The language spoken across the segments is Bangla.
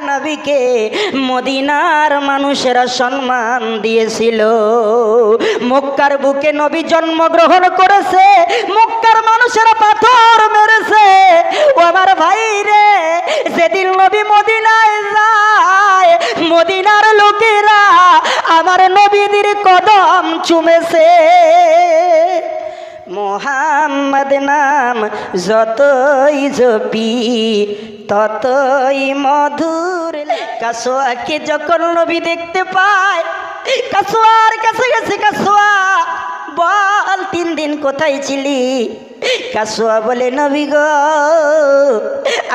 নবীকে মদিনার মানুষেরা সম্মান দিয়েছিল। মক্কার বুকে নবী জন্মগ্রহণ করেছে, মক্কার মানুষেরা পাথর মেরেছে। ও আমার ভাই রে, যেদিন নবী মদিনায় যায়, মদিনার লোকেরা আমার নবীদের কদম চুমেছে। মোহাম্মদ নাম যতই জপি ততই মধুর। কাসোয়াকে যখন নবী দেখতে পায়, কাসোয়ার কাছে গেছে, কাসোয়া বল 3 দিন কোথায় ছিলি? কাসোয়া বলে, নবী গো,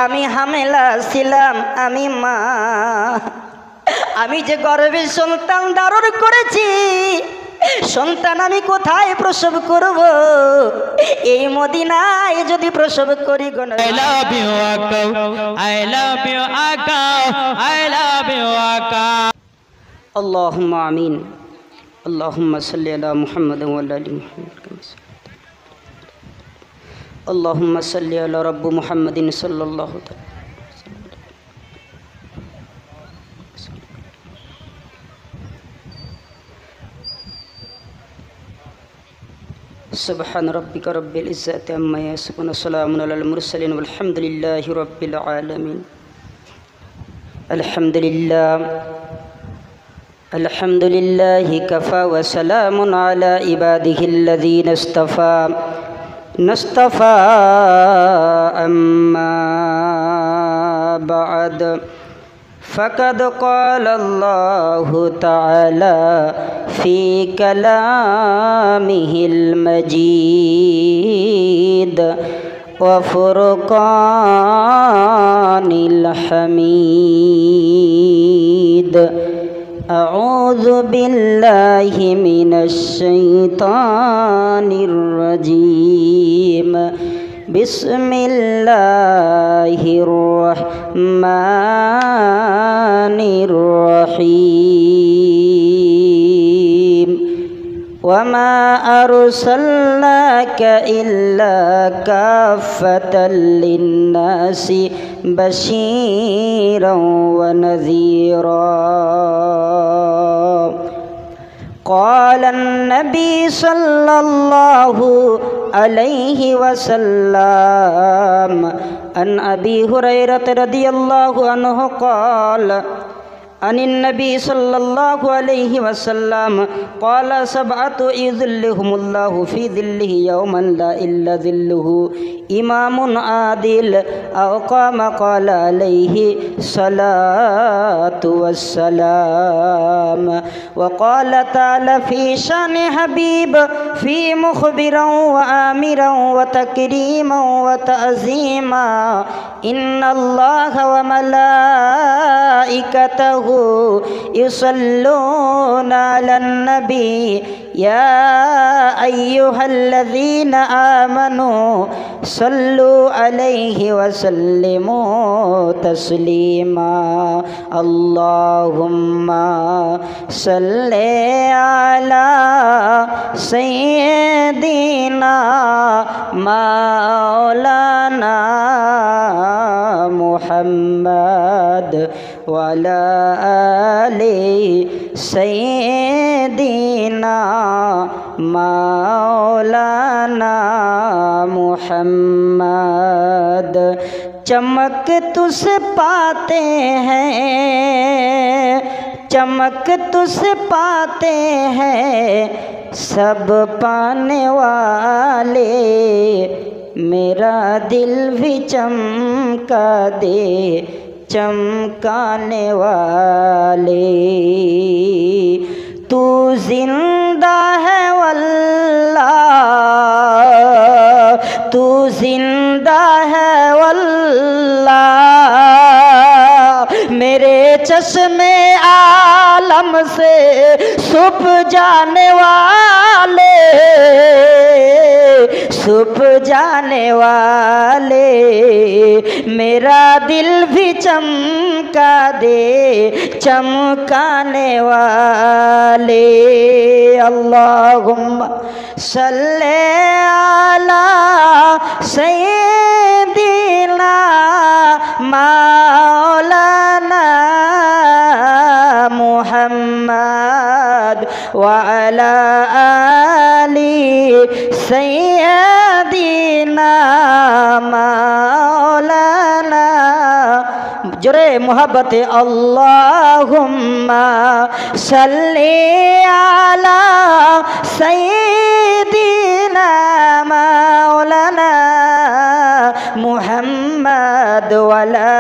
আমি হামেলা ছিলাম, আমি মা, আমি যে গর্ভে সন্তান ধারণ করেছি, সন্তান আমি কোথায় প্রসব করব? এই মদিনায় যদি প্রসব করি গো। I love you Aka, I love you Aka, I love you Aka। আল্লাহুম্মা আমিন। আল্লাহুম্মা সাল্লি আলা মুহাম্মাদ ওয়া আলা আলি মুহাম্মাদ। আল্লাহুম্মা সাল্লি আলা রাব্বি মুহাম্মাদিন সাল্লাল্লাহু তাআলা। سبحان ربك رب العزة عما يصفون وسلام على المرسلين والحمد لله رب العالمين. الحمد لله كفى وسلام على عباده الذين اصطفى أما بعد فقد قال الله تعالى في كلامه المجيد وفرقان الحميد. أعوذ بالله من الشيطان الرجيم. بسم الله الرحمن الرحيم. وما أرسلناك إلا كافة للناس بشيرا ونذيرا. قال النبي صلى الله عليه وسلم عن أبي هريرة رضي الله عنه قال عن النبي صلى الله عليه وسلم قال 7 يظلهم الله في ظله يوما لا إلا ظله إمام عادل أو قام قال عليه الصلاة والسلام. وقال تعالى في شان حبيب في مخبرا وآمرا وتكريما وتعظيما. إن الله وملائكته يصلون على النبي يا أيها الذين آمنوا صلوا عليه وسلموا تسليما. اللهم صل على سيدنا مولانا محمد وعلى آل سيدنا مولانا محمد. चमक तुझसे पाते हैं, चमक तुझसे पाते हैं सब पाने वाले. मेरा दिल भी चमका दे चमकाने वाले. तू जिंदा है वल्लाह, तू जिंदा है वल्लाह. मेरे चश्मे आलम से छुप जाने वाले, छुप जाने वाले. मेरा दिल भी चमका दे चमकाने वाले. अल्लाहुम्मा सल्ले अला सय्यिदिना मौलाना ওয়া আলা আলি সাইয়্যিদিনা মাওলানা। জোরে মোহাব্বতে আল্লাহুম্মা সাল্লি আলা সাইয়্যিদিনা মাওলানা মুহাম্মদ ওয়া আলা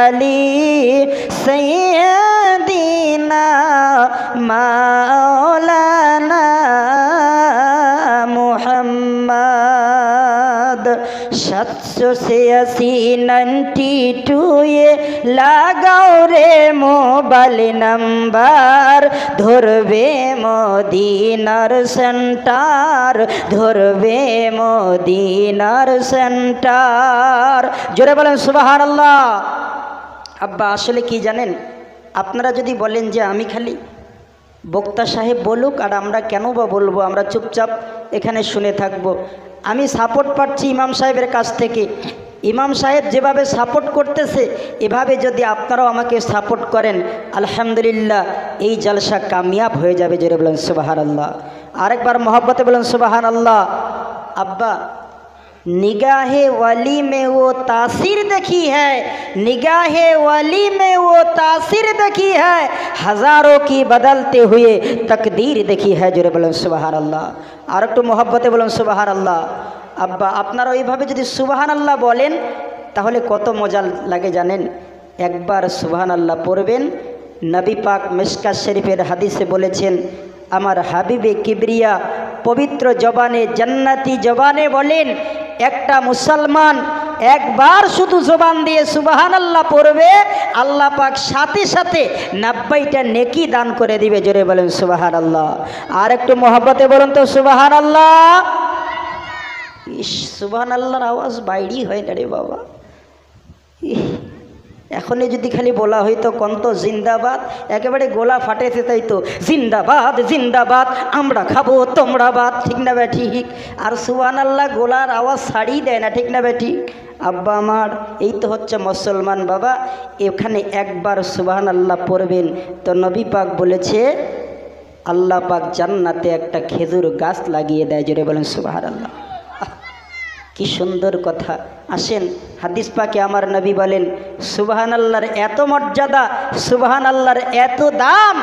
আলি সাইয়্যিদিনা মাওলানা মুহাম্মদ। 786 লাগাও রে মোবাইল নাম্বার, ধরবে মদিনার সেন্টার, ধরবে মদিনার সেন্টার। জোরে বলেন সুবহানাল্লাহ। আব্বা আসলে কি জানেন, আপনারা যদি বলেন যে আমি খালি বক্তা সাহেব বলুক আর আমরা কেন বা বলবো, আমরা চুপচাপ এখানে শুনে থাকব। আমি সাপোর্ট পাচ্ছি ইমাম সাহেবের কাছ থেকে। ইমাম সাহেব যেভাবে সাপোর্ট করতেছে এভাবে যদি আপনারাও আমাকে সাপোর্ট করেন, আলহামদুলিল্লাহ এই জলসা কামিয়াব হয়ে যাবে। জোরে বলেন সুবহানাল্লাহ। আরেকবার मोहब्बते বলেন सुबहानअल्लाह। अब्बा निगाहे वली में वो तासीर देखी है, निगाहे वली में वो तासीर देखी है, हज़ारों की बदलते हुए तकदीर देखी है। जोरे बोलें सुबहानअल्लाह। और एक तो मोहब्बते बोलें सुबहानअल्लाह। अब्बा আপনারা ওইভাবে যদি সুবহানাল্লাহ বলেন তাহলে কত মজা লাগে জানেন। একবার সুবহানাল্লাহ পড়বেন, নবী পাক মিশকাত শরীফের হাদিসে বলেছেন, আমার হাবিবে কিবরিয়া পবিত্র জবানে জান্নাতি জবানে বলেন, একটা মুসলমান একবার শুধু জবান দিয়ে সুবহানাল্লাহ পড়বে, আল্লাহ পাক সাথে সাথে 90টা নেকি দান করে দিবে। জোরে বলেন সুবহানাল্লাহ। আর একটু মোহব্বতে বলুন তো সুবহানাল্লাহ। সুবহানাল্লাহর আওয়াজ বাইরেই হয় না রে বাবা। এখনই যদি খালি বলা হইতো কন্ত জিন্দাবাদ, একেবারে গোলা ফাটেছে, তাই তো জিন্দাবাদ জিন্দাবাদ, আমরা খাবো তোমরা বাদ, ঠিক না বে ঠিক। আর সুবহানাল্লাহ গোলার আওয়াজ ছাড়িয়ে দেয় না, ঠিক না বে ঠিক। আব্বা আমার, এই তো হচ্ছে মুসলমান বাবা। এখানে একবার সুবহানাল্লাহ পড়বেন তো নবী পাক বলেছে আল্লাহ পাক জান্নাতে একটা খেজুর গাছ লাগিয়ে দেয়। জোরে বলেন সুবহানাল্লাহ। কি সুন্দর কথা। আসেন হাদিস পাকে আমার নবী বলেন, সুবহানাল্লাহর এত মর্যাদা, সুবহানাল্লাহর এত দাম,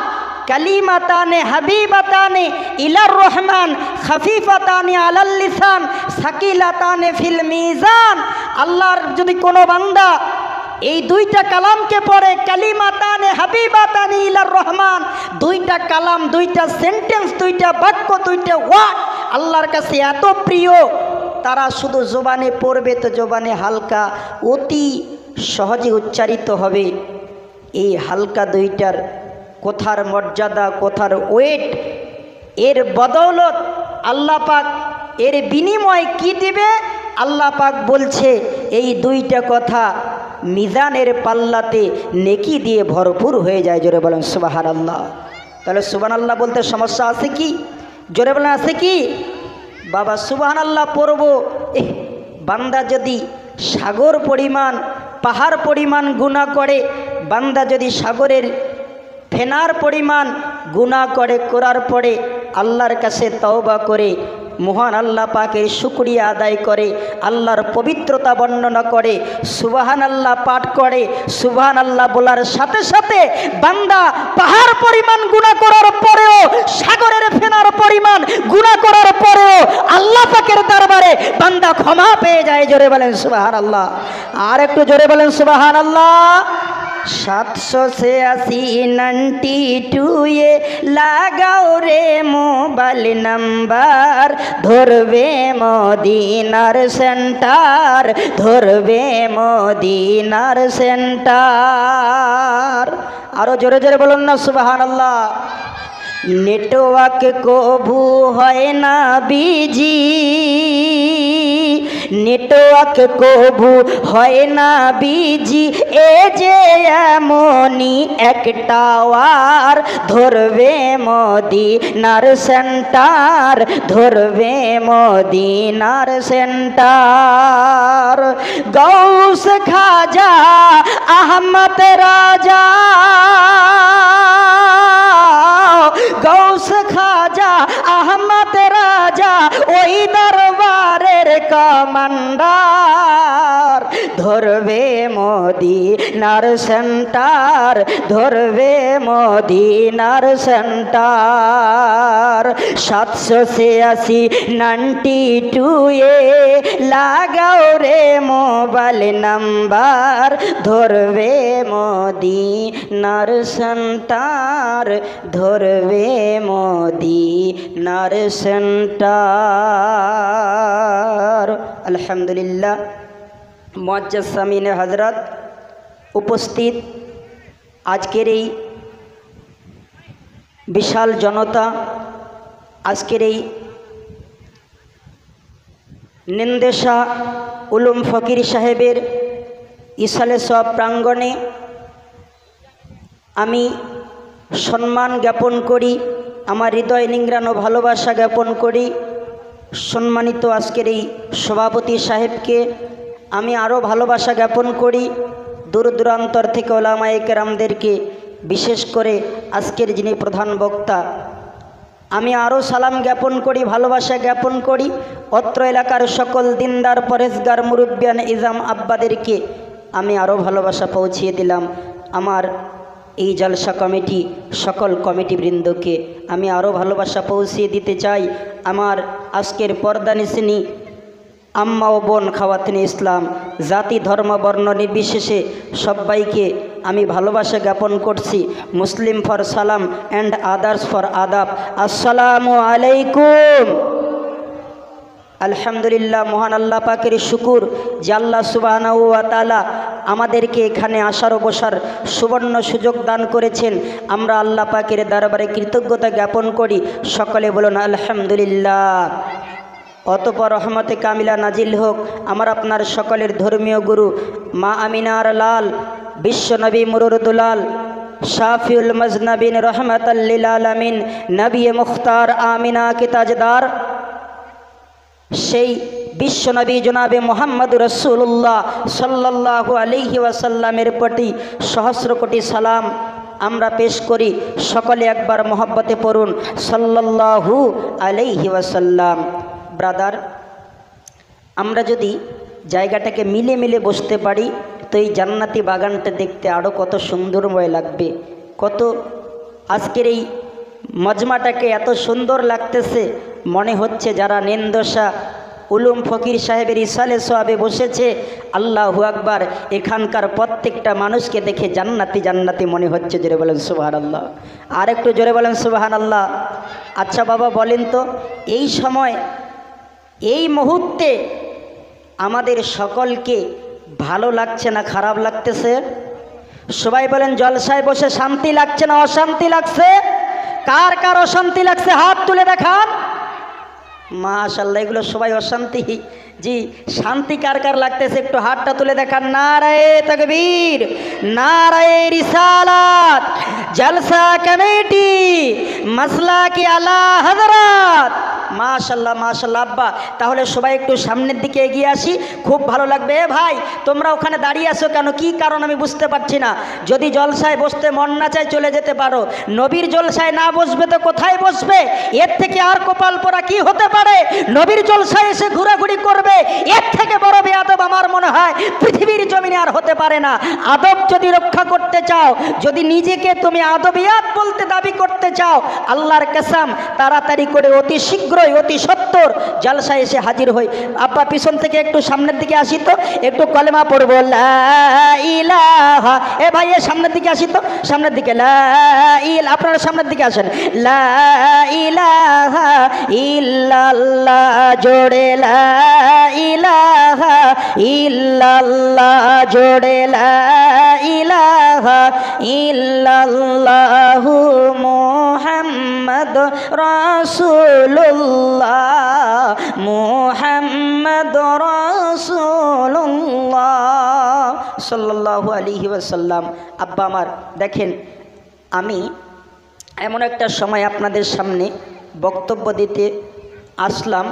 কালিমাতানে হাবিবাতানে ইলার রহমান খাফিফাতানে আলাল লিসান সাকিলাতানে ফিল মিজান। আল্লাহর যদি কোনো বান্দা এই দুইটা কালামকে পড়ে, কালিমাতানে হাবিবাতানে ইলার রহমান, দুইটা কালাম, দুইটা সেন্টেন্স, দুইটা বাক্য, দুইটা ওয়ার্ড আল্লাহর কাছে এত প্রিয়, তারা শুধু জবানে পড়বে তো জবানে হালকা অতি সহজে উচ্চারিত হবে। এই হালকা দুইটার কথার মর্যাদা, কথার ওয়েট, এর বদৌলত আল্লাহ পাক এর বিনিময় কি দিবে আল্লাহ পাক বলছে, এই দুইটা কথা মিজানের পাল্লাতে নেকি দিয়ে ভরপুর হয়ে যায়। জোরে বলেন সুবহানাল্লাহ। তাহলে সুবহানাল্লাহ বলতে সমস্যা আছে কি? জোরে বলেন আছে কি? বাবা সুবহানাল্লাহ পড়ব, বান্দা যদি সাগর পরিমাণ, পাহাড় পরিমাণ গুনাহ করে, বান্দা যদি সাগরের ফেনার পরিমাণ গুনাহ করে, করার পরে আল্লাহর কাছে তওবা করে মহান আল্লাহ পাকের শুকরিয়া আদায় করে, আল্লাহর পবিত্রতা বর্ণনা করে, সুবহানাল্লাহ পাঠ করে, সুবহানাল্লাহ বলার সাথে সাথে বান্দা পাহাড় পরিমাণ গুনাহ করার পরেও, সাগরের ফেনার পরিমাণ গুনাহ করার পরেও আল্লাহ পাকের দরবারে বান্দা ক্ষমা পেয়ে যায়। জোরে বলেন সুবহানাল্লাহ। আর একটু জোরে বলেন সুবহানাল্লাহ। 786 লাগাও রে মোবাইল নাম্বার, ধরবে মদিনার সেন্টার, ধরবে মদিনার সেন্টার। আরো জোরে জোরে বলুন না সুবহানাল্লাহ। নেটওয়ার্ক কবু হয় না বিজি, নেটওয়ার্ক কবু হয় না বিজি, এ যে এমনই একটা ওয়ার, ধরবে মদিনার সেন্টার, ধরবে মদিনার সেন্টার। গৌস খাজা আহমদ রাজা, গৌস খা মদিনার সেন্টার, ধরবে মদিনার সেন্টার। 786 92 এ লাগাও রে মোবাইল নাম্বার, ধরবে মদিনার সেন্টার, ধরবে মদিনার সেন্টার। আলহামদুলিল্লাহ। মুআজ্জাজ সামিনে হযরত, উপস্থিত আজকের এই বিশাল জনতা, আজকের এই নিন্দেশা উলুম ফকির সাহেবের ইসালে সব প্রাঙ্গণে আমি সম্মান জ্ঞাপন করি, আমার হৃদয় নিংড়ানো ভালোবাসা জ্ঞাপন করি। সম্মানিত আজকের এই সভাপতি সাহেবকে আমি আরও ভালোবাসা জ্ঞাপন করি। দূর দূরান্তর থেকে ওলামায়ে কেরামদেরকে, বিশেষ করে আজকের যিনি প্রধান বক্তা, আমি আরও সালাম জ্ঞাপন করি, ভালোবাসা জ্ঞাপন করি। অত্র এলাকার সকল দিনদার পরেশগার মুরব্বিয়ান ইজাম আব্বাদেরকে আমি আরও ভালোবাসা পৌঁছিয়ে দিলাম। আমার এই জলসা কমিটি, সকল কমিটিবৃন্দকে আমি আরও ভালোবাসা পৌঁছিয়ে দিতে চাই। আমার আজকের পর্দানিসিনী আম্মা ও বোন খাওয়াতিনে ইসলাম, জাতি ধর্ম বর্ণ নির্বিশেষে সবাইকে আমি ভালোবাসা জ্ঞাপন করছি। মুসলিম ফর সালাম অ্যান্ড আদার্স ফর আদাব। আসসালামু আলাইকুম। আলহামদুলিল্লাহ, মহান আল্লাহ পাকের শুকুর যে আল্লাহ সুবহানাহু ওয়া তাআলা আমাদেরকে এখানে আসার ও বসার সুবর্ণ সুযোগ দান করেছেন। আমরা আল্লাহ পাকের দরবারে কৃতজ্ঞতা জ্ঞাপন করি। সকলে বলুন আলহামদুলিল্লাহ। অতঃপর রহমতে কামিলা নাজিল হোক আমার আপনার সকলের ধর্মীয় গুরু মা আমিনার লাল, বিশ্বনবী মুরুদুলাল, শাফিউল মজনবিন, রহমাতাল লিল আলামিন, নবী মুখতার আমিনা কে তাজদার, সেই বিশ্বনবী জনাবে মোহাম্মদ রাসূলুল্লাহ সাল্লাল্লাহু আলাইহি ওয়াসাল্লামের প্রতি সহস্র কোটি সালাম আমরা পেশ করি। সকলে একবার মহব্বতে পড়ুন সাল্লাল্লাহু আলাইহি ওয়াসাল্লাম। ব্রাদার, আমরা যদি জায়গাটাকে মিলে মিলে বসতে পারি তো এই জান্নাতি বাগানটা দেখতে আরও কত সুন্দরময় লাগবে। কত আজকের এই মজমাটাকে এত সুন্দর লাগতেছে, মনে হচ্ছে যারা নিন্দশা উলুম ফকির সাহেবের ইসালে সোয়াবে বসেছে, আল্লাহু আকবার, এখানকার প্রত্যেকটা মানুষকে দেখে জান্নাতি জান্নাতি মনে হচ্ছে। জোরে বলেন সুবহানাল্লাহ। আর একটু জোরে বলেন সুবহানাল্লাহ। আচ্ছা বাবা বলেন তো, এই সময় এই মুহূর্তে আমাদের সকলকে ভালো লাগছে না খারাপ লাগতেছে? সবাই বলেন জলসায় বসে শান্তি লাগছে না অশান্তি লাগছে? কার কার অশান্তি লাগছে হাত তুলে দেখান। মাশাআল্লাহ, এগুলো সবাই অশান্তি। জি, শান্তি কার কার লাগতেছে একটু হাতটা তুলে দেখান। নারায়ে তাকবীর, নারায়ে রিসালাত, জলসা কমিটি, মাসলা কি আলা হযরত। মাশাআল্লাহ মাশাআল্লাহ। আব্বা তাহলে সবাই একটু সামনের দিকে এগিয়ে আসি, খুব ভালো লাগবে। ভাই তোমরা ওখানে দাঁড়িয়ে আছো কেন, কি কারণ আমি বুঝতে পারছি না। যদি জলসায় বসতে মন না চায় চলে যেতে পারো, নবীর জলসায় না বসবে তো কোথায় বসবে? এর থেকে আর কপাল পোড়া কি হতে পারে? নবীর জলসায় এসে ঘোরাঘুরি করবে, এর থেকে বড় বেয়াদব আমার মনে হয় পৃথিবীর জমিনে আর হতে পারে না। আদব যদি রক্ষা করতে চাও, যদি নিজেকে তুমি আদবিয়াত বলতে দাবি করতে চাও, আল্লাহর কসম তাড়াতাড়ি করে অতি শীঘ্র অতি সত্তর জলসায় এসে হাজির হই। আব্বা পিছন থেকে একটু সামনের দিকে আসি তো, একটু কলেমা পড়বো লা ইলাহা। এ ভাই এ সামনের দিকে আসি তো, সামনের দিকে লা ইলাহা। আপনারা সামনের দিকে আসেন। লা ইলাহা ইল্লাল্লাহ, জোড়ে লা ইলাহা ইল্লাল্লাহ, জোড়ে লা ইলাহা ইল্লাল্লাহু মুহাম্মদ রাসূলুল্লাহ, মুহাম্মদ রাসূলুল্লাহ সাল্লাল্লাহু আলাইহি ওয়াসাল্লাম। আব্বা আমার দেখেন, আমি এমন একটা সময় আপনাদের সামনে বক্তব্য দিতে আসলাম।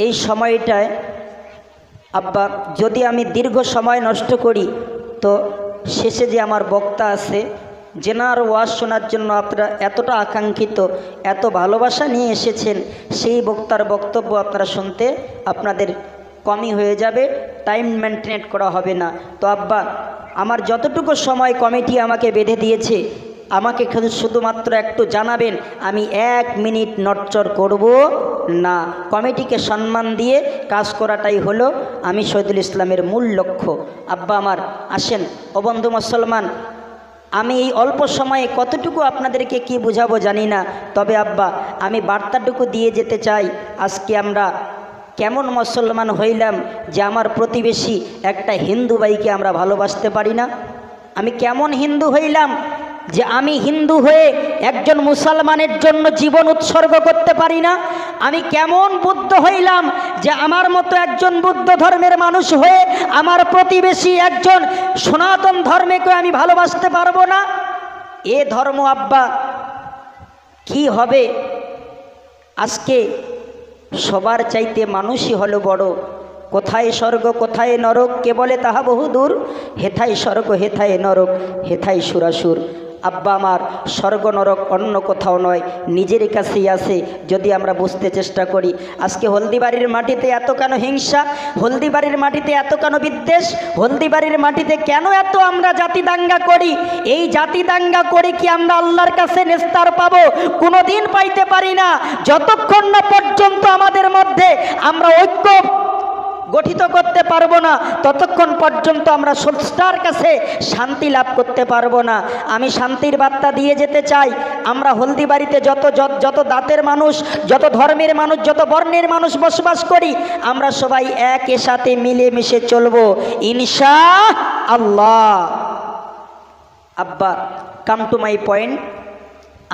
এই সময়টায় আব্বা যদি আমি দীর্ঘ সময় নষ্ট করি তো শেষে যে আমার বক্তা আছে, যেনার ওয়াজ শোনার জন্য আপনারা এতটা আকাঙ্ক্ষিত, এত ভালোবাসা নিয়ে এসেছেন, সেই বক্তার বক্তব্য আপনারা শুনতে আপনাদের কমই হয়ে যাবে, টাইম মেনটেন করা হবে না। তো আব্বা আমার যতটুকু সময় কমিটি আমাকে বেঁধে দিয়েছে, আমাকে শুধুমাত্র একটু জানাবেন, আমি 1 মিনিট নড়চড় করব না। কমিটিকে সম্মান দিয়ে কাজ করাটাই হলো আমি শহীদুল ইসলামের মূল লক্ষ্য। আব্বা আমার আসেন, ও বন্ধু মুসলমান, আমি এই অল্প সময়ে কতটুকু আপনাদেরকে কি বুঝাবো জানি না, তবে আব্বা আমি বার্তাটুকু দিয়ে যেতে চাই। আজকে আমরা কেমন মুসলমান হইলাম যে আমার প্রতিবেশী একটা হিন্দু ভাইকে আমরা ভালোবাসতে পারি না? আমি কেমন হিন্দু হইলাম যে আমি হিন্দু হয়ে একজন মুসলমানের জন্য জীবন উৎসর্গ করতে পারি না? আমি কেমন বুদ্ধ হইলাম যে আমার মতো একজন বুদ্ধ ধর্মের মানুষ হয়ে আমার প্রতিবেশী একজন সনাতন ধর্মকে আমি ভালোবাসতে পারবো না? এ ধর্ম আব্বা কি হবে? আজকে সবার চাইতে মানুষই হলো বড়। কোথায় স্বর্গ কোথায় নরক কে বলে তাহা বহুদূর, হেথায় স্বর্গ হেথায় নরক হেথায় সুরাসুর। আব্বা আমার, স্বর্গ নরক অন্য কোথাও নয়, নিজের কাছেই আছে যদি আমরা বুঝতে চেষ্টা করি। আজকে হলদিবাড়ির মাটিতে এত কেন হিংসা? হলদিবাড়ির মাটিতে এত কেন বিদ্বেষ? হলদিবাড়ির মাটিতে কেন এত আমরা জাতি দাঙ্গা করি? এই জাতি দাঙ্গা করে কি আমরা আল্লাহর কাছে নিস্তার পাবো? কোনোদিন পাইতে পারি না। যতক্ষণ না পর্যন্ত আমাদের মধ্যে আমরা ঐক্য গঠিত করতে পারবো না, ততক্ষণ পর্যন্ত আমরা স্রষ্টার কাছে শান্তি লাভ করতে পারবো না। আমি শান্তির বার্তা দিয়ে যেতে চাই। আমরা হলদিবাড়িতে যত দাঁতের মানুষ, যত ধর্মের মানুষ, যত বর্ণের মানুষ বসবাস করি, আমরা সবাই একই সাথে মিলেমিশে চলবো ইনশাআল্লাহ। আব্বা, কাম টু মাই পয়েন্ট।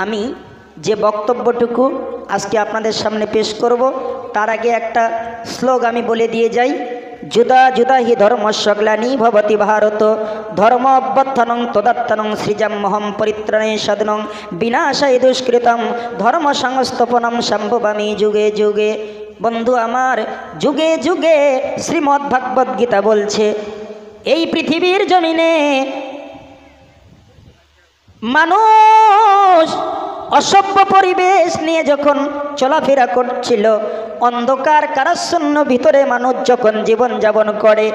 আমি যে বক্তব্যটুকু আজকে আপনাদের সামনে পেশ করব, তার আগে একটা শ্লোক আমি বলে দিয়ে যাই। যুদা যুদা হি ধর্ম সগ্লানি ভবতি ভারত, ধর্ম অভ্যুত্থানং তদাত্তানং সৃজাম্যহম পরিত্রাণে সাধনং বিনাশায় দুষ্কৃতম ধর্ম সংস্থাপনম সম্ভবামি যুগে যুগে। বন্ধু আমার, যুগে যুগে শ্রীমদ্ ভাগবত গীতা বলছে, এই পৃথিবীর জমিনে মানুষ অসভ্য পরিবেশ নিয়ে যখন চলাফেরা করছিল, অন্ধকার কারাচ্ছন্ন ভিতরে মানুষ যখন জীবন যাপন করে,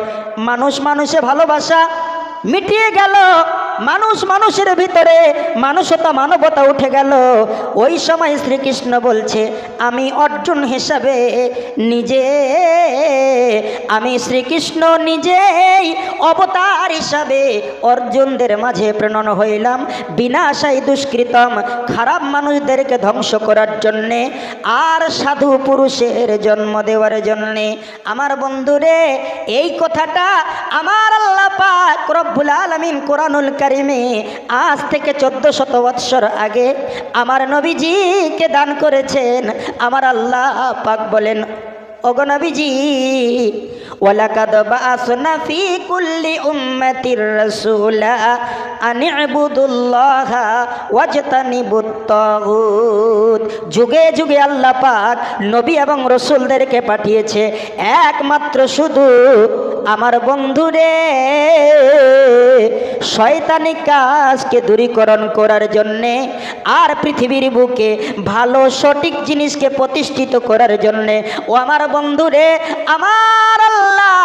মানুষে ভালোবাসা মিটিয়ে গেল, মানুষের ভিতরে মানবতা মানবতা উঠে গেল। ওই সময় শ্রীকৃষ্ণ বলছে, আমি অর্জুন হিসাবে আমি শ্রীকৃষ্ণ নিজেই অবতার হিসাবে অর্জুনদের মাঝে প্রেরণ হইলাম বিনাশাই দুষ্কৃতম, খারাপ মানুষদেরকে ধ্বংস করার জন্যে আর সাধু পুরুষের জন্ম দেওয়ার জন্যে। আমার বন্ধুরে, এই কথাটা আমার আল্লাহ পাক রব্বুল আলামিন কোরআনুল কারিমে আজ থেকে 1400 বৎসর আগে আমার নবীজিকে দান করেছেন। আমার আল্লাহ পাক বলেন, ওগো নবীজি, ওয়ালাকাদ বাআসনা ফি কুল্লি উম্মাতির রাসূলা আন ইবুদুল্লাহা ওয়াজতানিবুত তাগুত। যুগে যুগে আল্লাহ পাক নবী এবং রাসূলদেরকে পাঠিয়েছে একমাত্র শুধু আমার বন্ধুরে শয়তানি কাজকে দূরীকরণ করার জন্যে আর পৃথিবীর বুকে ভালো সঠিক জিনিসকে প্রতিষ্ঠিত করার জন্যে। ও আমার বন্ধুরে, আমার আল্লাহ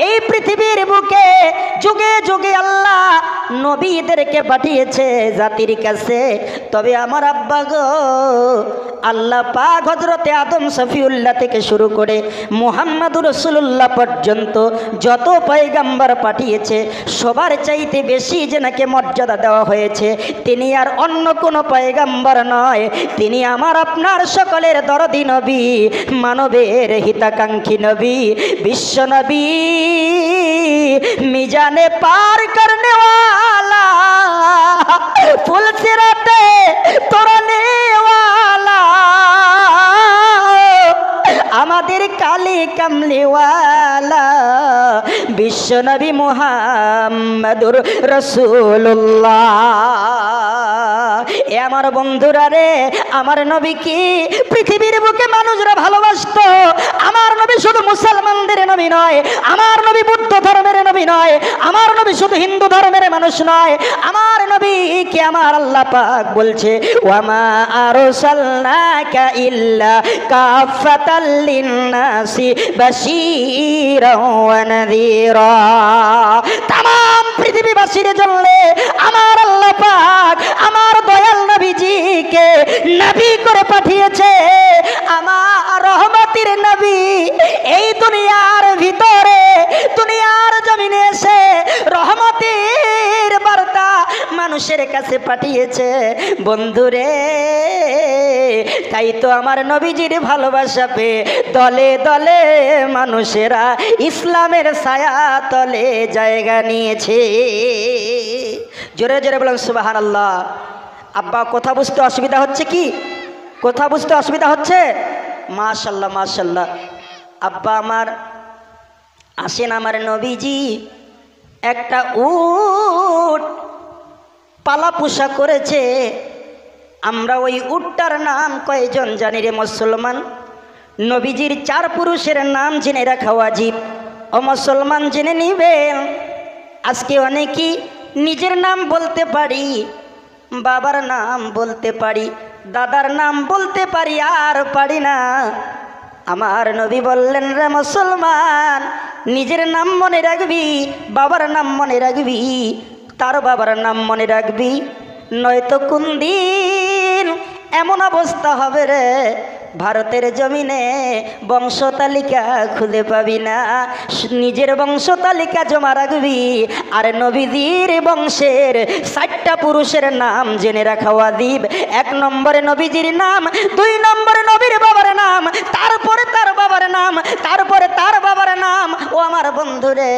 এই পৃথিবীর বুকে যুগে যুগে আল্লাহ নবীদেরকে পাঠিয়েছে জাতির কাছে। তবে আমার আব্বা গো, আল্লাহ পাক হযরতে আদম সফিউল্লাহ থেকে শুরু করে মুহাম্মদুর রাসূলুল্লাহ পর্যন্ত যত পয়গম্বর পাঠিয়েছে, সবার চাইতে বেশি যেনাকে মর্যাদা দেওয়া হয়েছে, তিনি আর অন্য কোনো পয়গম্বর নয়, তিনি আমার আপনার সকলের দরদি নবী, মানবের হিতাকাঙ্ক্ষী নবী, বিশ্ব নবী, মিজানে পার করনে ওয়ালা, ফুল সিরাতে তোরানে ওয়ালা, আমাদের কালি কামলিওয়ালা বিশ্ব নবী মুহাম্মদুর রাসূলুল্লাহ। এ আমার বন্ধুরা রে, আমার নবী কি পৃথিবীর বুকে মানুষরা ভালোবাসতো। আমার নবী শুধু মুসলমানদের নবী নয়, আমার নবী বুদ্ধ ধর্মের নবী নয়, আমার নবী শুধু হিন্দু ধর্মের মানুষ নয়, আমার নবী কে আমার আল্লাহ পাক বলছে, ওয়ামা আরসালনাকা ইল্লা কাফাতাল লিন্নাসি বাশীরাও ওয়া নাযীরা। তামাম পৃথিবীবাসীর জন্য আমার আল্লাহ পাক আমার দয়াল নবীজিকে নবী করে পাঠিয়েছে। আমার রহমতের নবী এই দুনিয়ার ভিতরে দুনিয়ার জমিনে এসে রহমতের বার্তা মানুষের কাছে পাঠিয়েছে। বন্ধুরে, তাই তো আমার নবীজির ভালোবাসা পেয়ে দলে দলে মানুষেরা ইসলামের ছায়া তলে জায়গা নিয়েছে। জোরে জোরে বলুন সুবহানাল্লাহ। আব্বা কথা বুঝতে অসুবিধা হচ্ছে কি? কথা বুঝতে অসুবিধা হচ্ছে? মাশাল্লাহ মাশাল্লাহ। আব্বা আমার আসেন, আমার নবীজি একটা উট পালা পোষা করেছে। আমরা ওই উটটার নাম কয়জন জানি রে মুসলমান? নবীজির 4 পুরুষের নাম জেনে রাখা ওয়াজিব। ও মুসলমান জেনে নিবেন। আজকে অনেকেই নিজের নাম বলতে পারি, বাবার নাম বলতে পারি, দাদার নাম বলতে পারি, আর পারি না। আমার নবী বললেন, রে মুসলমান, নিজের নাম মনে রাখবি, বাবার নাম মনে রাখবি, তার বাবার নাম মনে রাখবি, নয়তো কোন দিন এমন অবস্থা হবে রে ভারতের জমিনে বংশ তালিকা খুঁজে পাবি না। নিজের বংশ তালিকা জমা রাখবি, আর নবীজির বংশের 4টা পুরুষের নাম জেনে রাখা ওয়াজিব। 1 নম্বরে নবীজির নাম, 2 নম্বরে নবীর বাবার নাম, তারপরে তার বাবার নাম, তারপরে তার বাবার নাম। ও আমার বন্ধুরে,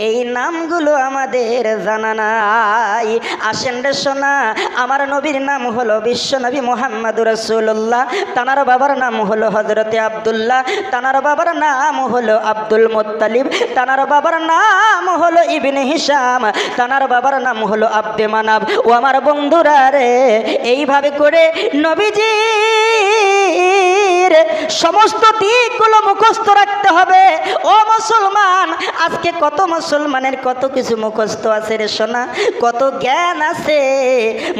এই নামগুলো আমাদের জানা নাই। আসেন রে সোনা, আমার নবীর নাম হলো বিশ্বনবী মুহাম্মদুর রাসূলুল্লাহ। তানার বাবার নাম হলো হযরতে আব্দুল্লাহ, তানার বাবার নাম হলো আব্দুল মুত্তালিব, তানার বাবার নাম হলো ইবনে হিশাম, তানার বাবার নাম হলো আব্দে মানাব। ও আমার বন্ধুরা রে, এইভাবে করে নবীজির সমস্ত দিকগুলো মুখস্থ রাখতে হবে। ও মুসলমান, আজকে কত মুসলমানের কত কিছু মুখস্থ আছে রে সোনা, কত জ্ঞান আছে।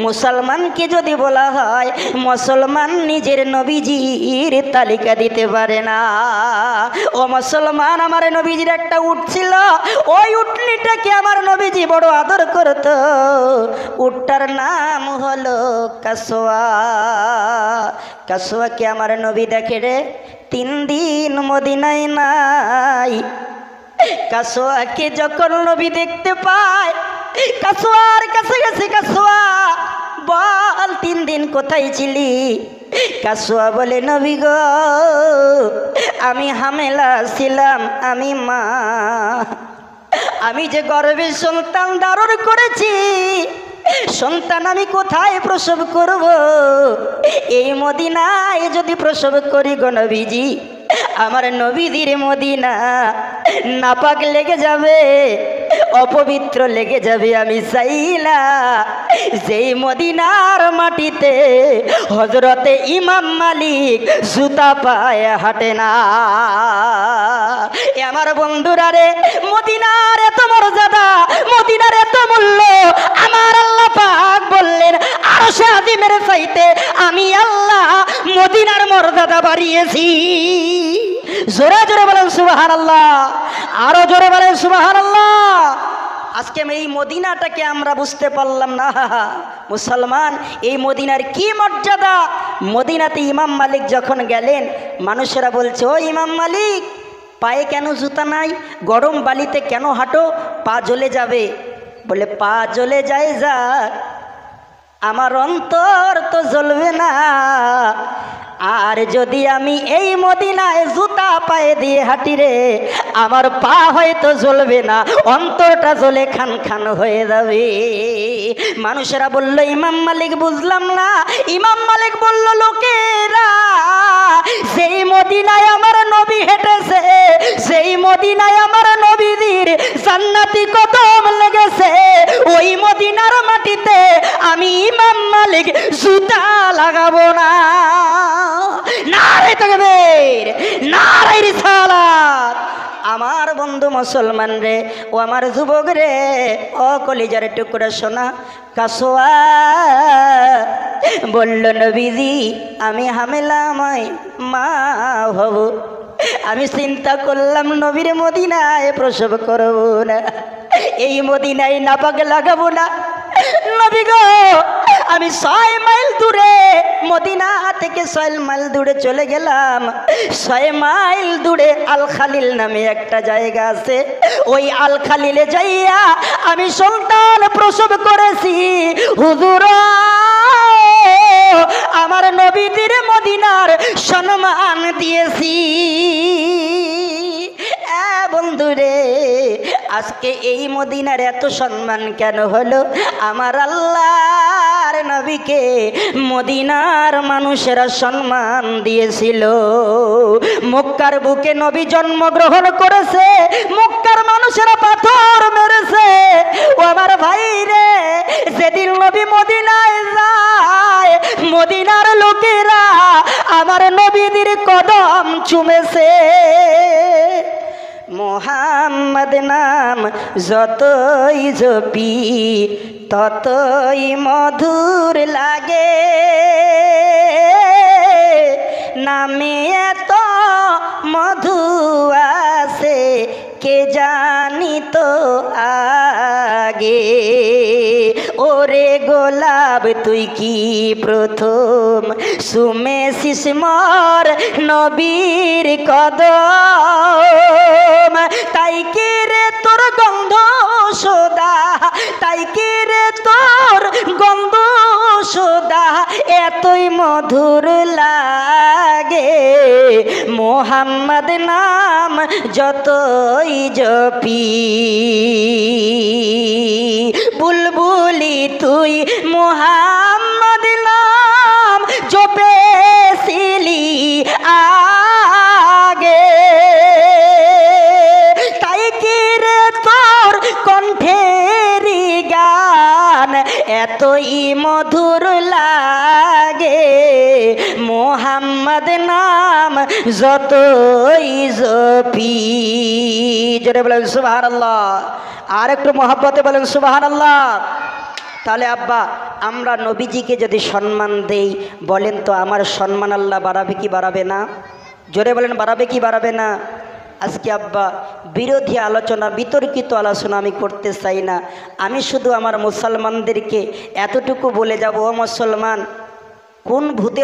মুসলমানকে যদি বলা হয় মুসলমান নিজের নবীজির তালিকা দিতে পারে না। ও মুসলমান, আমার নবীজির একটা উট ছিল, ওই উটনিটাকে আমার নবীজি বড় আদর করত। উটটার নাম হলো কাসওয়া। কাসওয়াকে আমার নবী দেখে রে 3 দিন মদিনায় নাই। কাসওয়াকে যখন নবী দেখতে পায়, কাসওয়ার কাছে গেছে, কাসওয়া বল 3 দিন কোথায় ছিলি? কাসওয়া বলে, নবী গো, আমি হামেলা ছিলাম, আমি মা, আমি যে গর্ভে সন্তান ধারণ করেছি, সন্তান আমি কোথায় প্রসব করব? এই মদিনায় যদি প্রসব করি গো নবীজি, আমার নবীজির মদিনা নাপাক লেগে যাবে, অপবিত্র লেগে যাবে। আমি চাইলা যেই মদিনার মাটিতে হযরতে ইমাম মালিক জুতা পায়ে হাঁটে না। এ আমার বন্ধুরা রে, মদিনার এত মর্যাদা, মদিনার এত মূল্য, আমার আল্লাহ পাক বললেন আরশে আযীমের চাইতে আমি আল্লাহ মদিনার মর্যাদা বাড়িয়েছি। জোরে জোরে বলেন সুবহানাল্লাহ, আরো জোরে বলেন সুবহানাল্লাহ। আজকে এই মদিনাটাকে আমরা বুঝতে পারলাম না। মুসলমান, এই মদিনার কি মর্যাদা! মদিনাতে ইমাম মালিক যখন গেলেন, মানুষেরা বলছে, ও ইমাম মালিক, পায়ে কেন জুতা নাই? গরম বালিতে কেন হাঁটো? পা জ্বলে যাবে। বলে, পা জ্বলে যায় যাক, আমার অন্তর তো জ্বলবে না। আর যদি আমি এই মদিনায় জুতা পায়ে দিয়ে হাঁটি রে, আমার পা হয়তো জ্বলবে না, অন্তরটা জ্বলে খান খান হয়ে যাবে। মানুষেরা বলল, ইমাম মালিক বুঝলাম না। ইমাম মালিক বলল, লোকেরা সেই মদিনায় আমার নবী হেঁটেছে, সেই মদিনায় আমার নবীদের জান্নাতি কদম লেগেছে, ওই মদিনার মাটিতে আমি ইমাম মালিক জুতা লাগাবো না। নারে তাকবীর, নারে রিসালাত। আমার বন্ধু মুসলমান রে, ও আমার যুবক রে, ও কলিজার টুকরা সোনা, কাসওয়া বলল, নবীজি আমি হামেলাময় মা হব। আমি চিন্তা করলাম নবীর মদিনায় প্রসব করব না। এই মদিনায় নাপাক লাগাবো না। নবী গো, আমি 6 মাইল দূরে, মদিনা থেকে 6 মাইল দূরে চলে গেলাম। 6 মাইল দূরে আল খালিল নামে একটা জায়গা আছে। ওই আল খালিলে যাইয়া আমি সন্তান প্রসব করেছি। হুজুর, আমার নবীদের মদিনার সম্মান দিয়েছি। বন্ধুরে, আজকে এই মদিনার এত সম্মান কেন হলো? আমার আল্লাহর নবীকে মদিনার মানুষেরা সম্মান দিয়েছিল। মক্কার বুকে নবী জন্মগ্রহণ করেছে, মক্কার মানুষেরা পাথর মেরেছে। ও আমার ভাই রে, যেদিন নবী মদিনায় যায়, মদিনার লোকেরা আমার নবীদের কদম চুমেছে। মোহাম্মদ নাম যতই জপি ততই মধুর লাগে, নামে এত মধু আছে কে জানি তো আগে। ওরে গোলাপ তুই কি প্রথম সুমেছিস মোর নবীর কদম? তাই কি রে তোর গন্ধ সোদা, তাই কি রে তোর গন্ধ সোদা এতই মধুর লাগে। মোহাম্মদ নাম যতই জপি, বুলবুলি তুই মোহাম্মদ নাম জপেছিলি আগে। তাই কি রে তোর কণ্ঠেরি গান এতই মধুর লাগে। মোহাম্মদ নাম যতই জপি। জোরে বলেন সুবহানাল্লাহ। আর একটু মহব্বতে বলেন সুবহানাল্লাহ। তাহলে আব্বা, আমরা নবীজিকে যদি সম্মান দেই, বলেন তো আমার সম্মান আল্লাহ বাড়াবে কি বাড়াবে না? জোরে বলেন, বাড়াবে কি বাড়াবে না? আজকে আব্বা বিরোধী আলোচনা, বিতর্কিত আলোচনা আমি করতে চাই না। আমি শুধু আমার মুসলমানদেরকে এতটুকু বলে যাব, ও মুসলমান, কোন ভূতে